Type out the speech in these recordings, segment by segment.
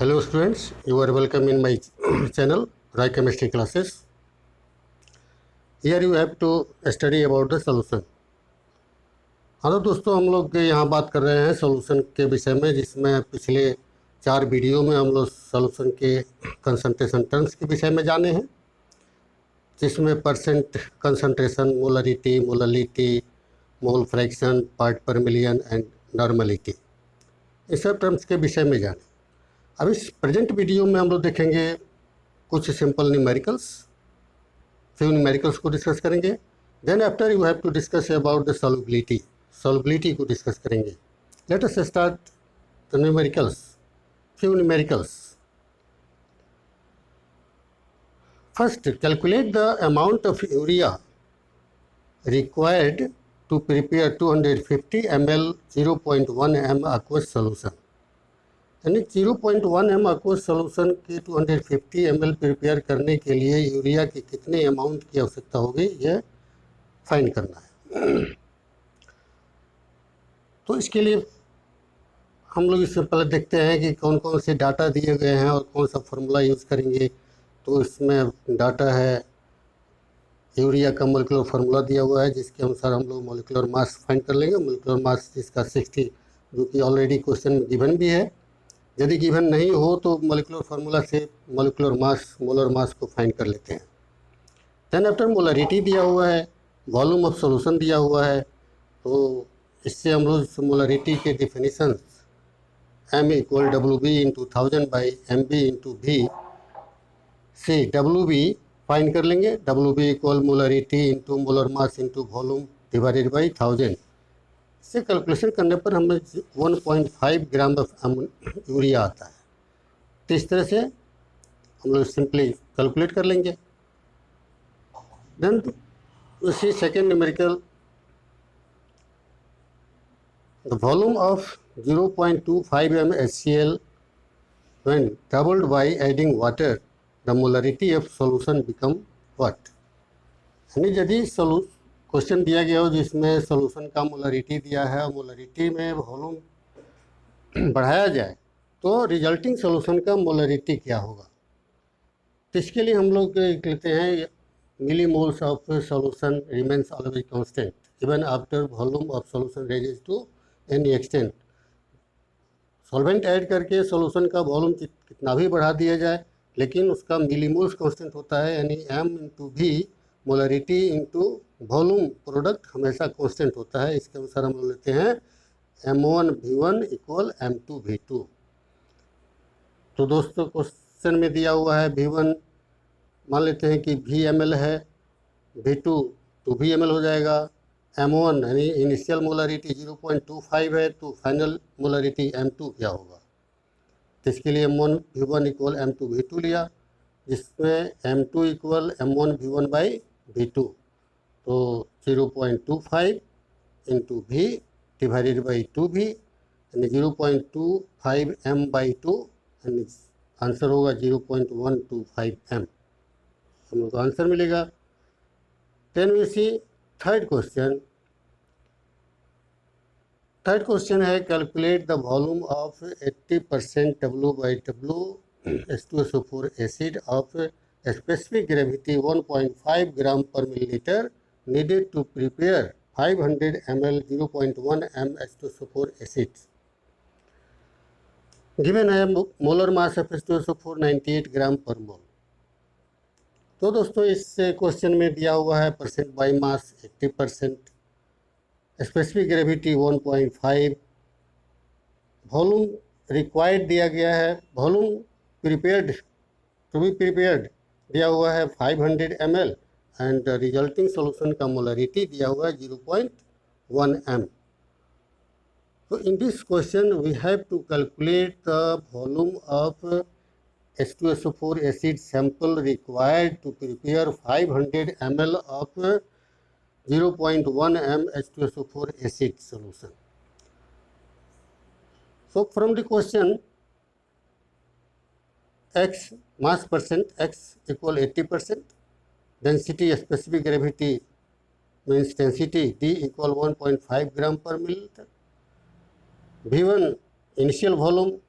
Hello students, you are welcome in my channel Roy Chemistry Classes. Here you have to study about the solution. हाँ तो दोस्तों, हम लोग यहाँ बात कर रहे हैं सॉल्यूशन के विषय में, जिसमें पिछले 4 वीडियो में हम लोग सॉल्यूशन के कंसंट्रेशन टर्म्स के विषय में जाने हैं, जिसमें percent concentration, molarity, mole fraction, part पर मिलियन एंड नॉर्मलिटी, इस सब टर्म्स के विषय में जाने। अब इस प्रेजेंट वीडियो में हम लोग देखेंगे कुछ सिंपल न्यूमेरिकल्स, फ्यू न्यूमेरिकल्स को डिस्कस करेंगे। Then after you have to discuss about the solubility को डिस्कस करेंगे। Let us start the numericals, few numericals. First, calculate the amount of urea required to prepare 250 ml 0.1 m aqueous solution. यानी 0.1 m aqueous solution के 250 ml prepare करने के लिए urea के कितने amount की आवश्यकता होगी, यह फाइंड करना है। तो इसके लिए हम लोग इससे पहले देखते हैं कि कौन कौन से डाटा दिए गए हैं और कौन सा फार्मूला यूज़ करेंगे। तो इसमें डाटा है, यूरिया का मोलिकुलर फार्मूला दिया हुआ है, जिसके अनुसार हम लोग मोलिकुलर मास फाइंड कर लेंगे। मोलिकुलर मास जिसका 60, जो कि ऑलरेडी क्वेश्चन में गिवन भी है। यदि गिवन नहीं हो तो मोलिकुलर फार्मूला से मोलर मास को फाइंड कर लेते हैं। देन आफ्टर मोलरिटी दिया हुआ है, वॉल्यूम ऑफ सॉल्यूशन दिया हुआ है। तो इससे हम लोग मोलरिटी के definition m = WB × 1000/MB × V से WB फाइंड कर लेंगे। WB = molarity × molar mass × volume / 1000। इससे कैलकुलेशन करने पर हमें 1.5 ग्राम ऑफ यूरिया आता है। तो इस तरह से हम लोग सिंपली कैलकुलेट कर लेंगे। देन उसी second numerical, the volume of 0.25 m HCl when doubled by adding water, the molarity of solution become what? यानी यदि क्वेश्चन दिया गया हो जिसमें सॉल्यूशन का मोलरिटी दिया है और मोलरिटी में वॉल्यूम बढ़ाया जाए तो रिजल्टिंग सॉल्यूशन का मोलरिटी क्या होगा। तो इसके लिए हम लोग लिखते हैं millimoles of solution remains always constant even after volume of solution raises to any extent. Solvent add करके सॉल्यूशन का वॉल्यूम कितना भी बढ़ा दिया जाए, लेकिन उसका मिली मोल्स कांस्टेंट होता है, यानी m × v molarity × volume product हमेशा कांस्टेंट होता है। इसके अनुसार हम लोग लेते हैं m1v1 = m2v2। तो दोस्तों क्वेश्चन में दिया हुआ है v1 मान लेते हैं कि v है, v2 2v ml हो जाएगा। m1 यानी इनिशियल मोलरिटी 0.25 है, तो फाइनल मोलरिटी m2 क्या होगा। तो इसके लिए m1v1 = m2v2 लिया, जिसमें m2 = m1v1/v2। तो 0.25 × v / 2v यानी 0.25 m/2, यानी आंसर होगा 0.125 m। हम लोग को आंसर मिलेगा। Then we see third question. Third question है calculate the volume of 80% W/W H2SO4 acid of specific gravity 1.5 gram per millilitre needed to prepare 500 ml 0.1 m H2SO4 acid। Given है molar mass of H2SO4 98 gram per mole. तो दोस्तों इस question में दिया हुआ है percent by mass 80%, specific gravity 1.5, volume required दिया गया है, volume prepared to be prepared दिया हुआ है 500 ml एंड रिजल्टिंग सॉल्यूशन का मोलरिटी दिया हुआ है 0.1 m। So in this question we have to calculate the volume of H2SO4 acid sample required to prepare 500 ml of 0.1 m H2SO4 acid solution. So from the question, x mass percent, x = 80%, density specific gravity means density D = 1.5 gram per milliliter, V1 initial volume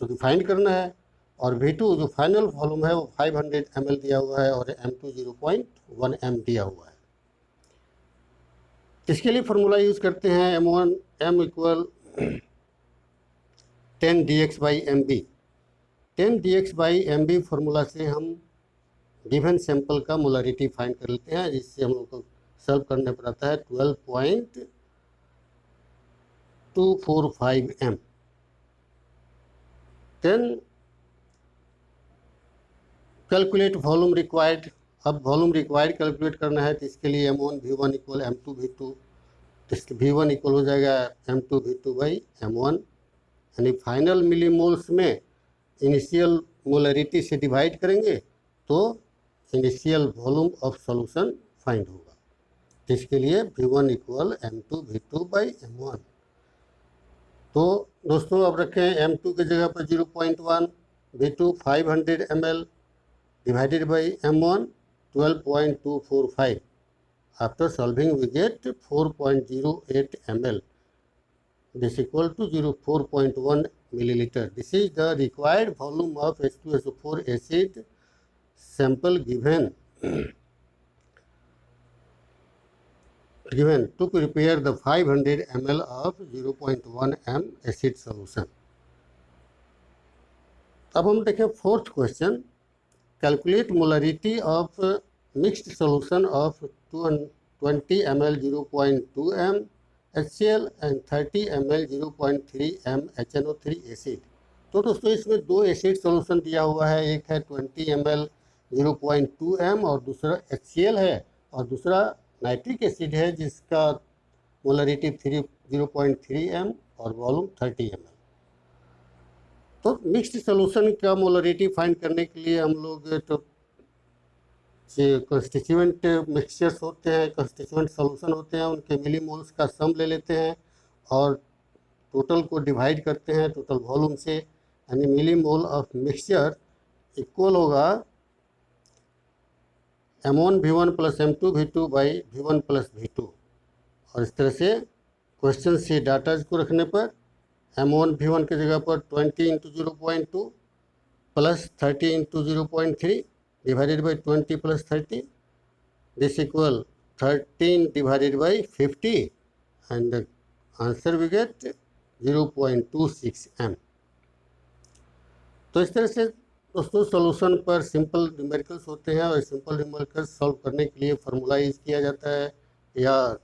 तो define करना है, और V2 जो final volume है वो 500 ml दिया हुआ है, और M2 0.1 m दिया हुआ है। इसके लिए फार्मूला यूज़ करते हैं M1 M equal 10 dx/mb। 10 dx/mb formula से हम गिवन सैंपल का मोलरिटी फाइंड कर लेते हैं, जिससे हम लोग को सॉल्व करने पर आता है 12.245 m। Then calculate volume required. अब वॉल्यूम रिक्वायर्ड कैलकुलेट करना है, तो इसके लिए M1 V1 equal M2 V2, तो V1 इक्वल हो जाएगा M2 V2 बाई M1, यानी फाइनल मिलीमोल्स में इनिशियल मोलरिटी से डिवाइड करेंगे तो initial volume of solution find होगा। तो इसके लिए V1 equal M2 V2 by M1। तो दोस्तों अब रखें M2 की जगह पर 0.1, V2 500 ml divided by M1 12.245. After solving we get 4.08 ml. This equal to 4.1 milliliter. This is the required volume of H2SO4 acid sample given to prepare the 500 ml of 0.1 m acid solution. अब हम देखें fourth question. Calculate molarity of mixed solution of 20 ml 0.2 m HCl and 30 ml 0.3 m HNO3 acid. तो दोस्तों इसमें दो acid solution दिया हुआ है, एक है 20 ml 0.2 m और दूसरा HCl है, और दूसरा नाइट्रिक एसिड है जिसका मोलरिटी 0.3 m और वॉल्यूम 30 ml। तो मिक्स्ड सॉल्यूशन का मोलरिटी फाइंड करने के लिए हम लोग तो कंस्टिट्यूएंट मिक्सचर्स होते हैं, कंस्टिट्यूएंट सॉल्यूशन होते हैं, उनके मिलीमोल्स का सम ले लेते हैं और टोटल को डिवाइड करते हैं टोटल वॉल्यूम से, यानी मिलीमोल ऑफ मिक्सचर इक्वल होगा M1 V1 plus M2 V2 by V1 plus V2। और इस तरह से क्वेश्चन से डाटा को रखने पर M1 V1 की जगह पर 20 into 0.2 plus 30 into 0.3 divided by 20 plus 30, this equal 13 divided by 50 and the answer we get 0.26 m। तो इस तरह से दोस्तों सॉल्यूशन पर सिंपल न्यूमेरिकल्स होते हैं, और सिंपल न्यूमेरिकल्स सॉल्व करने के लिए फार्मूला यूज किया जाता है या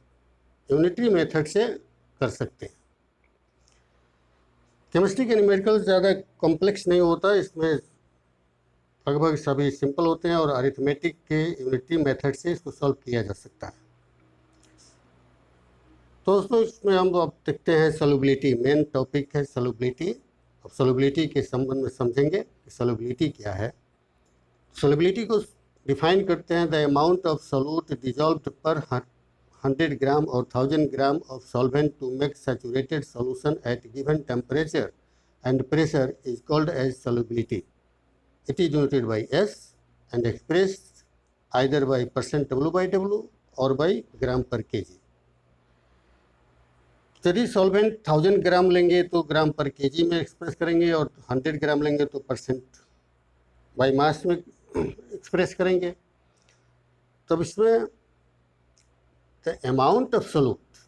यूनिटरी मेथड से कर सकते हैं। केमिस्ट्री के न्यूमेरिकल्स ज़्यादा कॉम्प्लेक्स नहीं होता, इसमें लगभग सभी सिंपल होते हैं और अरिथमेटिक के यूनिटरी मेथड से इसको सॉल्व किया जा सकता है। तो दोस्तों इसमें हम अब देखते हैं सॉल्युबिलिटी, मेन टॉपिक है सॉल्युबिलिटी। अब सॉल्युबिलिटी के संबंध में समझेंगे कि सॉल्युबिलिटी क्या है। सॉल्युबिलिटी को डिफाइन करते हैं the amount of solute dissolved पर 100 ग्राम और 1000 ग्राम of solvent to make saturated solution at given temperature and pressure is called as solubility. It is denoted by S and expressed either by percent W by W or by gram per kg. यदि solvent 1000 ग्राम लेंगे तो ग्राम पर KG में express करेंगे, और 100 ग्राम लेंगे तो percent by मास में एक्सप्रेस करेंगे। तब इसमें the amount of solute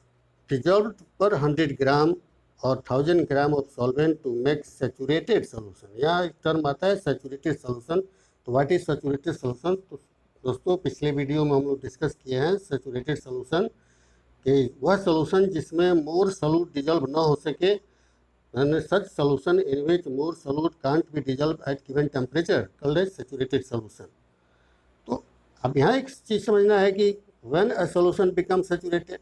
dissolved per 100 gram और 1000 gram of solvent to make saturated solution, यहाँ एक टर्म आता है सैचुरेटेड सॉल्यूशन। तो व्हाट इज सैचुरेटेड सॉल्यूशन? तो दोस्तों पिछले वीडियो में हम लोग डिस्कस किए हैं सैचुरेटेड सॉल्यूशन कि वह सॉल्यूशन जिसमें मोर सॉल्यूट डिजॉल्व ना हो सके, such solution in which more solute can't be dissolve at given temperature called as saturated solution. तो अब यहाँ एक चीज़ समझना है कि when a solution become saturated,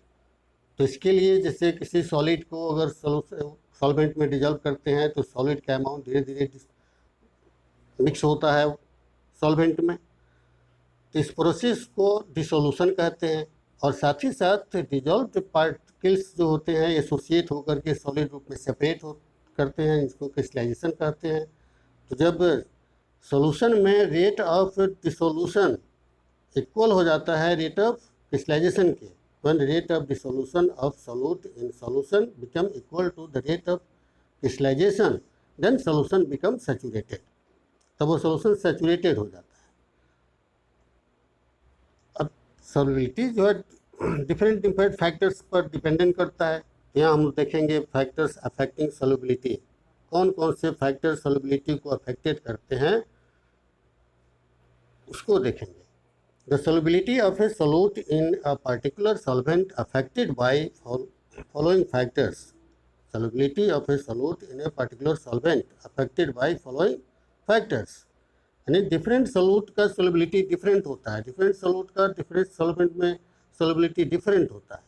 तो इसके लिए जैसे किसी सॉलिड को अगर सॉल्वेंट में डिजॉल्व करते हैं तो सॉलिड का अमाउंट धीरे धीरे मिक्स होता है सॉल्वेंट में, तो इस प्रोसेस को डिसोल्यूशन कहते हैं। और साथ ही साथ डिजॉल्व्ड पार्टिकल्स जो होते हैं एसोसिएट होकर के सॉलिड रूप में सेपरेट करते हैं, इसको क्रिस्टलाइजेशन कहते हैं। तो जब सॉल्यूशन में रेट ऑफ डिसोल्यूशन इक्वल हो जाता है रेट ऑफ क्रिस्टलाइजेशन के, when rate of dissolution of solute in solution become equal to the rate of crystallization, then solution become saturated, तब वो सोल्यूशन सैचुरेटेड हो जाता है। अब सॉल्युबिलिटी जो है डिफरेंट डिफरेंट फैक्टर्स पर डिपेंडेंट करता है। यहाँ हम देखेंगे फैक्टर्स अफेक्टिंग सॉल्युबिलिटी, कौन कौन से फैक्टर सॉल्युबिलिटी को अफेक्टेड करते हैं उसको देखेंगे। The solubility of A solute in a particular solvent affected by following factors. Solubility of a solute in a particular solvent affected by following factors. यानी different solute का सोलिबिलिटी डिफरेंट होता है, different solute का different solvent में solubility different होता है।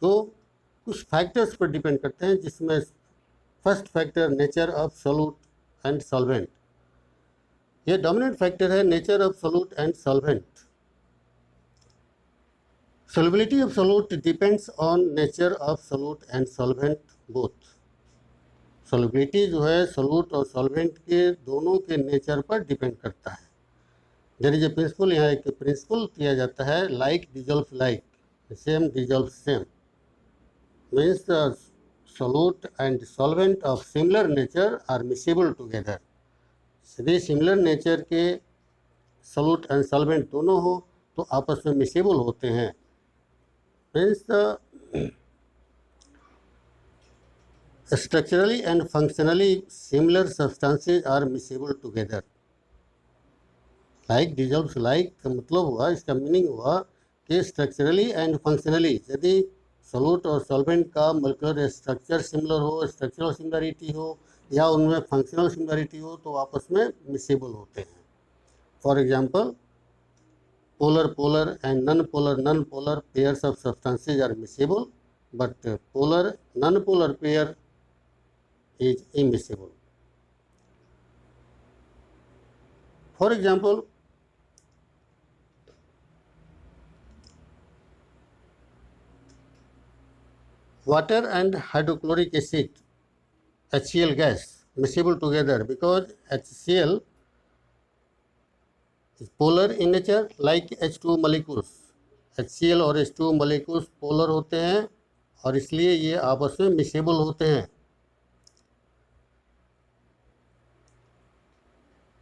तो कुछ फैक्टर्स पर डिपेंड करते हैं, जिसमें first factor nature of solute and solvent, ये डोमिनेंट फैक्टर है, nature of solute and solvent. Solubility of solute depends on nature of solute and solvent both. Solubility जो है solute और solvent के दोनों के नेचर पर डिपेंड करता है। देयर इज ए प्रिंसिपल, यहाँ एक प्रिंसिपल किया जाता है, like dissolve like, same dissolve same, means the solute and solvent of similar nature are miscible together. यदि सिमिलर नेचर के solute and solvent दोनों हो तो आपस में miscible होते हैं, means the structurally and functionally similar substances are miscible together. Like dissolves like का मतलब हुआ, इसका मीनिंग हुआ कि स्ट्रक्चरली एंड फंक्शनली यदि सोल्यूट और सॉल्वेंट का मोलिकुलर स्ट्रक्चर सिमिलर हो, स्ट्रक्चरल सिमिलरिटी हो या उनमें फंक्शनल सिमिलरिटी हो तो आपस में मिसिबल होते हैं। For example, polar polar and non polar pairs of substances are miscible, but polar non polar pair is immiscible. For example, water and hydrochloric acid HCl gas miscible together because HCl is polar in nature like H2O molecules. HCl और H2O molecules polar होते हैं और इसलिए ये आपस में miscible होते हैं।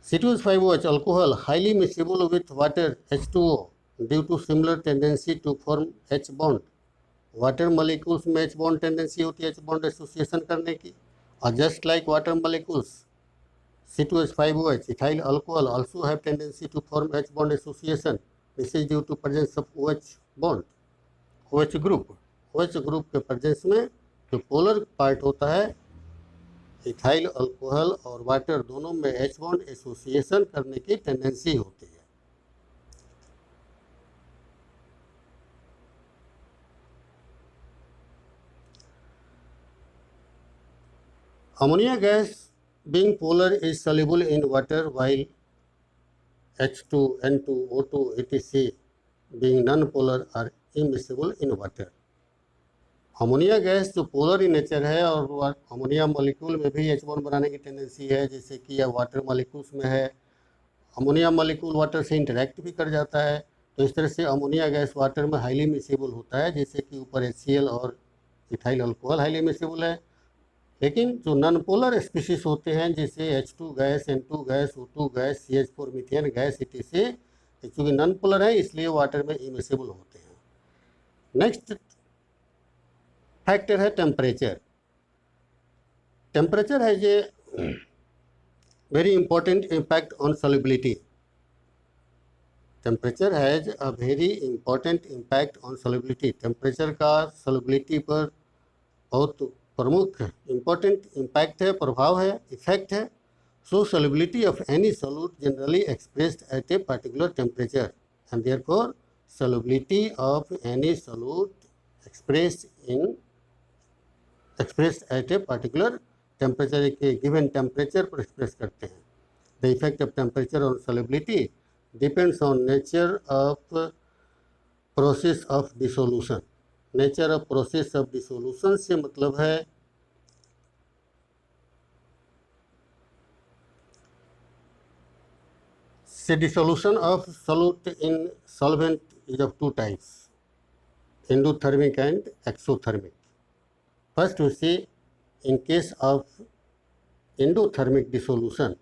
C2H5OH alcohol highly miscible with water H2O due to similar tendency to form H bond. Water molecules में H बॉन्ड टेंडेंसी होती है H बॉन्ड एसोसिएशन करने की, और just like water molecules C2H5OH ethyl alcohol also have tendency to form H bond association. This is due to presence of OH bond, OH group. OH group के presence में जो polar part होता है ethyl alcohol और water दोनों में H bond association करने की टेंडेंसी होती है। Ammonia gas being polar is soluble in water while H2, N2, O2, etc. being non-polar are immiscible in water. Ammonia gas जो पोलर इन नेचर है और अमोनिया मॉलिक्यूल में भी H बॉन्ड बनाने की टेंडेंसी है, जैसे कि यह वाटर मॉलिक्यूल्स में है। अमोनिया मॉलिक्यूल वाटर से इंटरेक्ट भी कर जाता है, तो इस तरह से अमोनिया गैस वाटर में हाईली मिसिबल होता है, जैसे कि ऊपर HCl और इथाइल अल्कोहल हाईली मिसिबल है। लेकिन जो नॉन पोलर स्पीशीज होते हैं जैसे H2 gas, N2 gas, O2 gas, CH4 methane gas etc. चूँकि नॉन पोलर है इसलिए वाटर में इमिसिबल होते हैं। नेक्स्ट फैक्टर है temperature. Temperature has a very important impact on solubility. Temperature has a very important impact on solubility. Temperature का solubility पर बहुत प्रमुख इम्पॉर्टेंट इम्पैक्ट है, प्रभाव है, इफेक्ट है। So solubility of any solute generally expressed at a particular temperature and therefore solubility of any solute expressed at a particular temperature, के given temperature पर एक्सप्रेस करते हैं। The effect of temperature on solubility depends on nature of process of dissolution. Nature of process of dissolution से मतलब है से dissolution of solute in solvent is of two types, endothermic and exothermic. First we see in case of endothermic dissolution.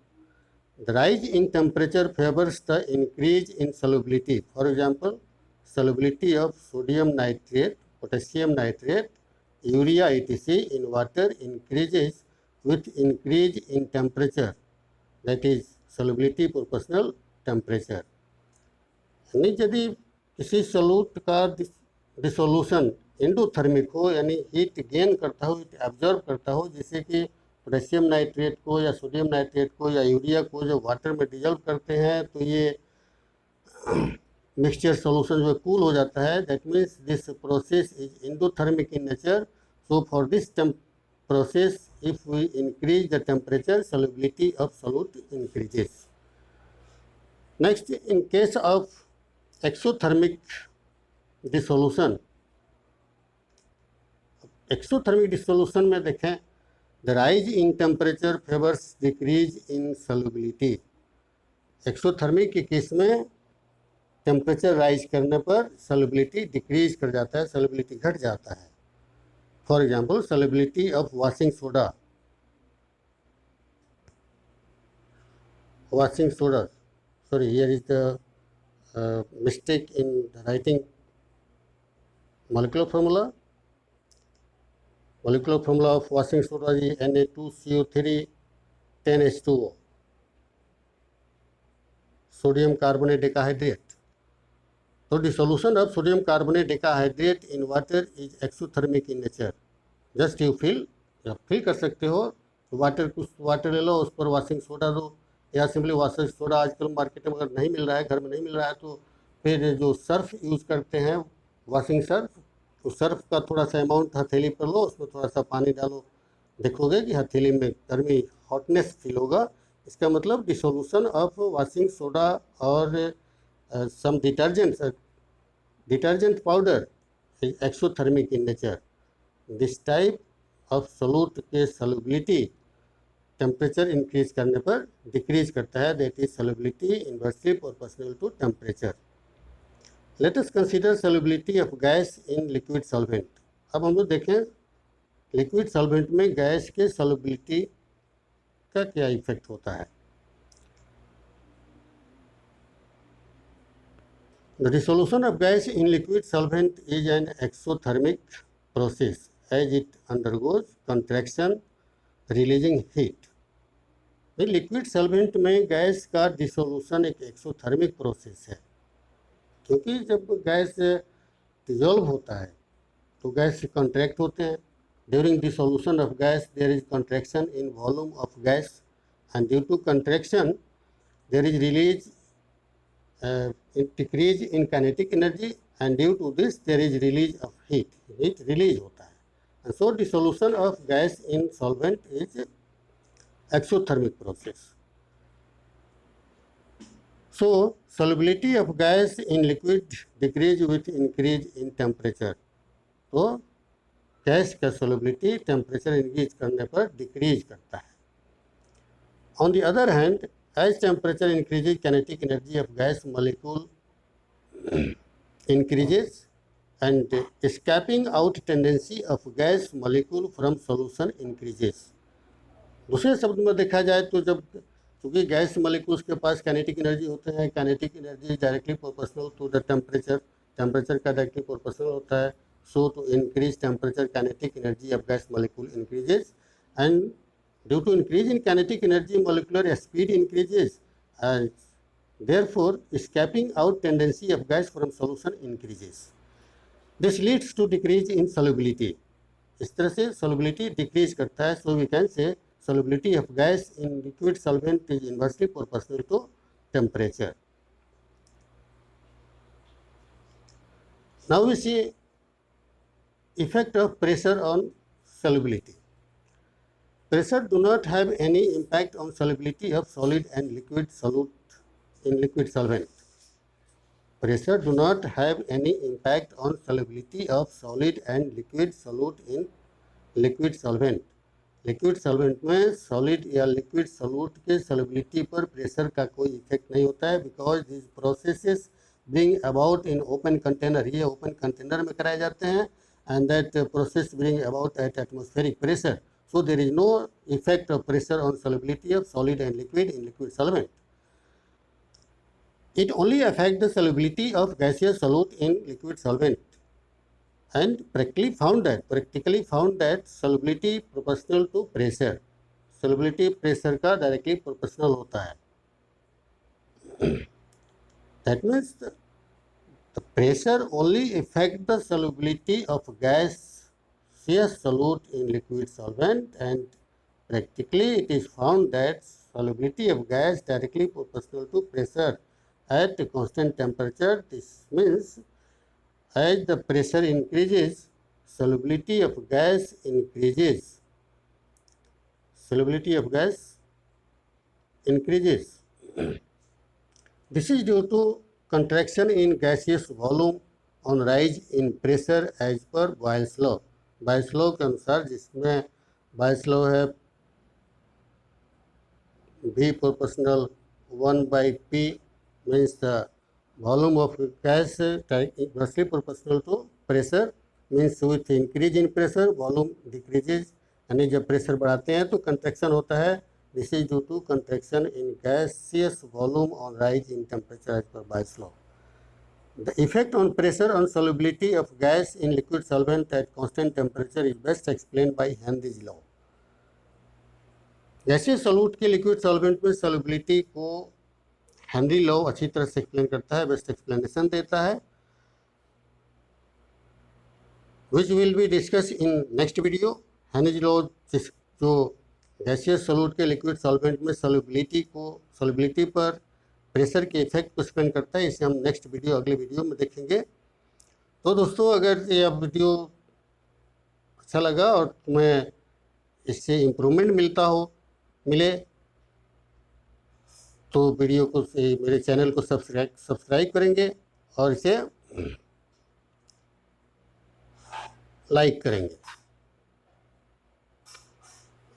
The rise in temperature favors the increase in solubility. For example, solubility of sodium nitrate, potassium nitrate, urea etc. in water increases with increase in temperature, that is solubility proportional temperature. यानी यदि किसी solute का dissolution endothermic हो, यानी heat gain करता हो, heat absorb करता हो, जैसे कि पोटेशियम नाइट्रेट को या सोडियम नाइट्रेट को या यूरिया को जो वाटर में डिजोल्व करते हैं तो ये मिक्सचर सॉल्यूशन जो कूल हो जाता है. That means this process is endothermic in nature. So for this process if we increase the temperature, solubility of solute increases. Next, in case of exothermic dissolution, exothermic dissolution में देखें, the rise in temperature favours decrease in solubility. Exothermic के case में temperature rise करने पर solubility decrease कर जाता है, solubility घट जाता है. For example, solubility of washing soda, sorry, here is the mistake in the writing molecular formula. Molecular formula of washing soda is Na2CO3 10H2O, sodium carbonate decahydrate. So dissolution of sodium carbonate decahydrate in water is exothermic in nature. Just you feel कर सकते हो, water ले लो, उस पर washing soda दो, या simply washing soda आजकल market में अगर नहीं मिल रहा है, घर में नहीं मिल रहा है, तो फिर जो सर्फ यूज़ करते हैं वॉशिंग सर्फ, तो सर्फ का थोड़ा सा अमाउंट हथेली पर लो, उसमें थोड़ा सा पानी डालो, देखोगे कि हथेली में गर्मी हॉटनेस फील होगा. इसका मतलब डिसोल्यूशन ऑफ वॉशिंग सोडा और some detergent powder exothermic in nature. This type of solute के सॉल्युबिलिटी टेम्परेचर इंक्रीज करने पर डिक्रीज करता है. That is solubility inversely proportional to temperature. Let us consider solubility of gas in liquid solvent. अब हम लोग देखें लिक्विड सॉल्वेंट में गैस के सॉल्युबिलिटी का क्या इफेक्ट होता है. The dissolution of gas in liquid solvent is an exothermic process as it undergoes contraction releasing heat. Liquid solvent में गैस का डिसोल्यूशन एक एक्सोथर्मिक प्रोसेस है, क्योंकि जब गैस डिजोल्व होता है तो गैस कॉन्ट्रैक्ट होते हैं. During dissolution of gas there is contraction in volume of gas, and due to contraction there is release decrease in kinetic energy, and due to this there is release of heat release होता है. And so dissolution of gas in solvent is exothermic process. So solubility of gas in liquid decrease with increase in temperature. तो gas का solubility temperature increase करने पर decrease करता है. On the other hand, as temperature increases, kinetic energy of gas molecule increases and escaping out tendency of gas molecule from solution increases. दूसरे शब्द में देखा जाए तो जब चूँकि गैस मॉलिक्यूल्स के पास काइनेटिक एनर्जी होते हैं, kinetic energy directly proportional to the temperature का डायरेक्टली प्रोपोर्शनल होता है. So to increase temperature kinetic energy of gas molecule increases, and due to increase in kinetic energy molecular speed increases, and therefore escaping out tendency of gas from solution increases. This leads to decrease in solubility. इस तरह से solubility decrease करता है. So we can say solubility of gas in liquid solvent is inversely proportional to temperature. Now we see effect of pressure on solubility. Pressure do not have any impact on solubility of solid and liquid solute in liquid solvent. Pressure do not have any impact on solubility of solid and liquid solute in liquid solvent. Liquid solvent में solid या liquid solute के solubility पर pressure का कोई effect नहीं होता है, because this processes bring about in open container. ये ओपन कंटेनर में कराए जाते हैं, and that process bring about at atmospheric pressure. So there is no effect of pressure on solubility of solid and liquid in liquid solvent. It only affects the solubility of gaseous solute in liquid solvent, and practically found that solubility proportional to pressure, solubility pressure का directly proportional होता है. That means the pressure only affects the solubility of gaseous solute in liquid solvent, and practically it is found that solubility of gas directly proportional to pressure at constant temperature. This means as the pressure increases, solubility of gas increases. Solubility of gas increases. This is due to contraction in gaseous volume on rise in pressure as per Boyle's law. Boyle's law के अनुसार, जिसमें Boyle's law है V proportional 1 by P, means the volume of gas inversely proportional to pressure, means with increase in pressure volume decreases. यानी जब pressure बढ़ाते हैं तो contraction होता है. This is due to contraction in gaseous volume on rise in temperature as per Boyle's law. The effect on pressure on solubility of gas in liquid solvent at constant temperature is best explained by Henry's law. Gaseous solute के liquid solvent में solubility को Henry law अच्छी तरह से explain करता है, best explanation देता है, which will be discuss in next video. Henry law जो गैसियस सॉल्यूट के लिक्विड सॉल्वेंट में सॉल्युबिलिटी पर प्रेशर के इफेक्ट को एक्सप्लेन करता है, इसे हम नेक्स्ट वीडियो अगले वीडियो में देखेंगे. तो दोस्तों, अगर ये वीडियो अच्छा लगा और तुम्हें इससे इम्प्रूवमेंट मिले तो वीडियो को मेरे चैनल को सब्सक्राइब करेंगे और इसे लाइक करेंगे.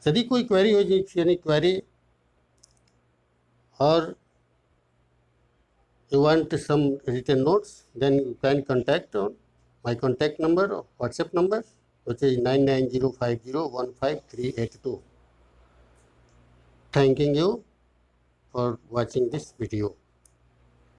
यदि कोई क्वेरी हो, यानी क्वेरी और you want some written notes, then you can contact on my contact number or WhatsApp number, which is 9905015382. Thanking you for watching this video.